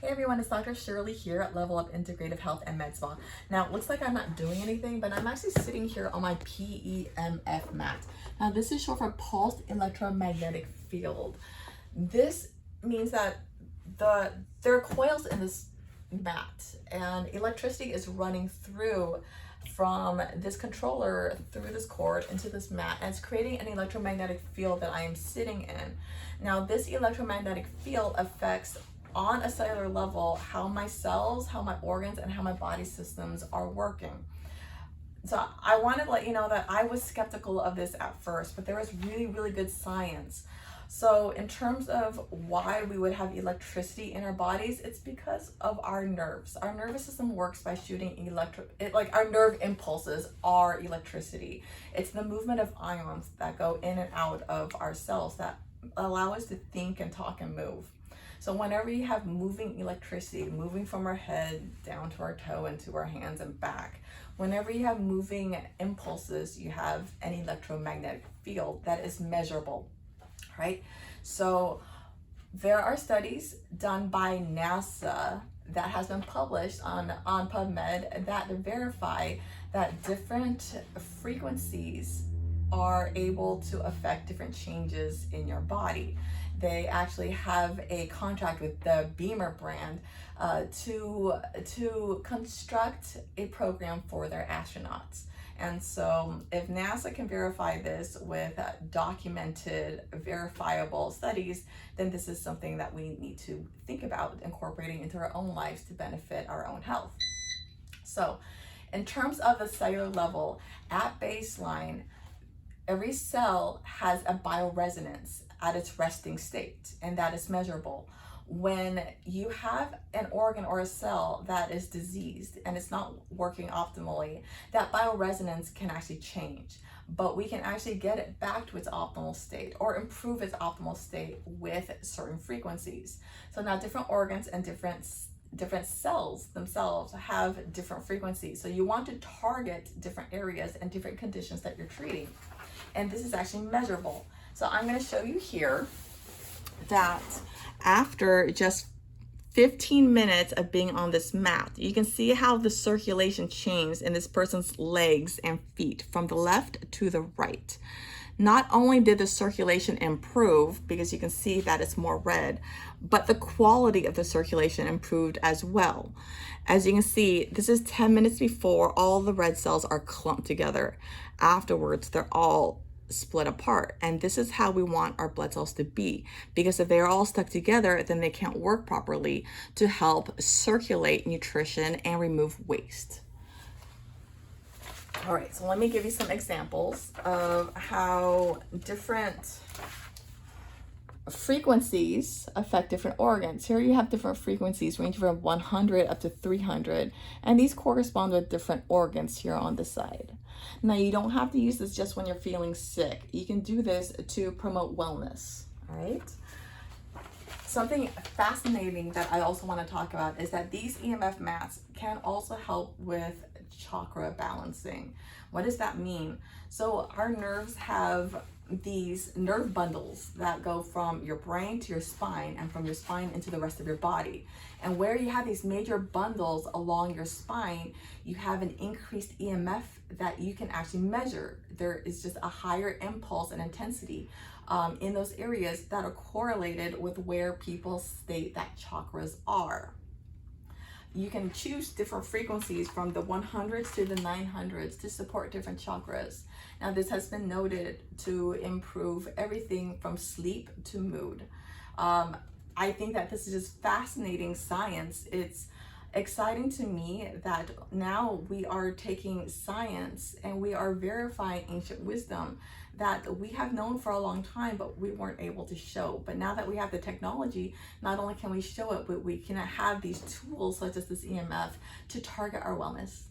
Hey everyone, it's Dr. Shirley here at Level Up Integrative Health and Medspa. Now, it looks like I'm not doing anything, but I'm actually sitting here on my PEMF mat. Now, this is short for Pulsed Electromagnetic Field. This means that there are coils in this mat, and electricity is running through from this controller through this cord into this mat, and it's creating an electromagnetic field that I am sitting in. Now, this electromagnetic field affects on a cellular level how my cells, how my organs, and how my body systems are working. So I wanted to let you know that I was skeptical of this at first, but there was really good science. So in terms of why we would have electricity in our bodies, it's because of our nerves. Our nervous system works by shooting our nerve impulses are electricity. It's the movement of ions that go in and out of our cells that allow us to think and talk and move. So whenever you have moving electricity, moving from our head down to our toe and to our hands and back, whenever you have moving impulses, you have an electromagnetic field that is measurable, right? So there are studies done by NASA that has been published on PubMed that verify that different frequencies are able to affect different changes in your body. They actually have a contract with the Beamer brand to construct a program for their astronauts. And so if NASA can verify this with documented, verifiable studies, then this is something that we need to think about incorporating into our own lives to benefit our own health. So in terms of the cellular level, at baseline, every cell has a bioresonance at its resting state, and that is measurable. When you have an organ or a cell that is diseased and it's not working optimally, that bioresonance can actually change, but we can actually get it back to its optimal state or improve its optimal state with certain frequencies. So now different organs and different cells themselves have different frequencies. So you want to target different areas and different conditions that you're treating. And this is actually measurable. So I'm going to show you here that after just 15 minutes of being on this mat, you can see how the circulation changed in this person's legs and feet from the left to the right. Not only did the circulation improve, because you can see that it's more red, but the quality of the circulation improved as well. As you can see, this is 10 minutes before all the red cells are clumped together. Afterwards, they're all split apart, and this is how we want our blood cells to be, because if they're all stuck together, then they can't work properly to help circulate nutrition and remove waste. All right, so let me give you some examples of how different frequencies affect different organs. Here you have different frequencies ranging from 100 up to 300, and these correspond with different organs here on the side. Now, you don't have to use this just when you're feeling sick. You can do this to promote wellness, all right? Something fascinating that I also want to talk about is that these EMF mats can also help with chakra balancing. What does that mean? So our nerves have these nerve bundles that go from your brain to your spine and from your spine into the rest of your body. And where you have these major bundles along your spine, you have an increased EMF that you can actually measure. There is just a higher impulse and intensity in those areas that are correlated with where people state that chakras are. You can choose different frequencies from the 100s to the 900s to support different chakras. Now, this has been noted to improve everything from sleep to mood. I think that this is just fascinating science. It's exciting to me that now we are taking science and we are verifying ancient wisdom that we have known for a long time, but we weren't able to show. But now that we have the technology, not only can we show it, but we can have these tools such as this EMF to target our wellness.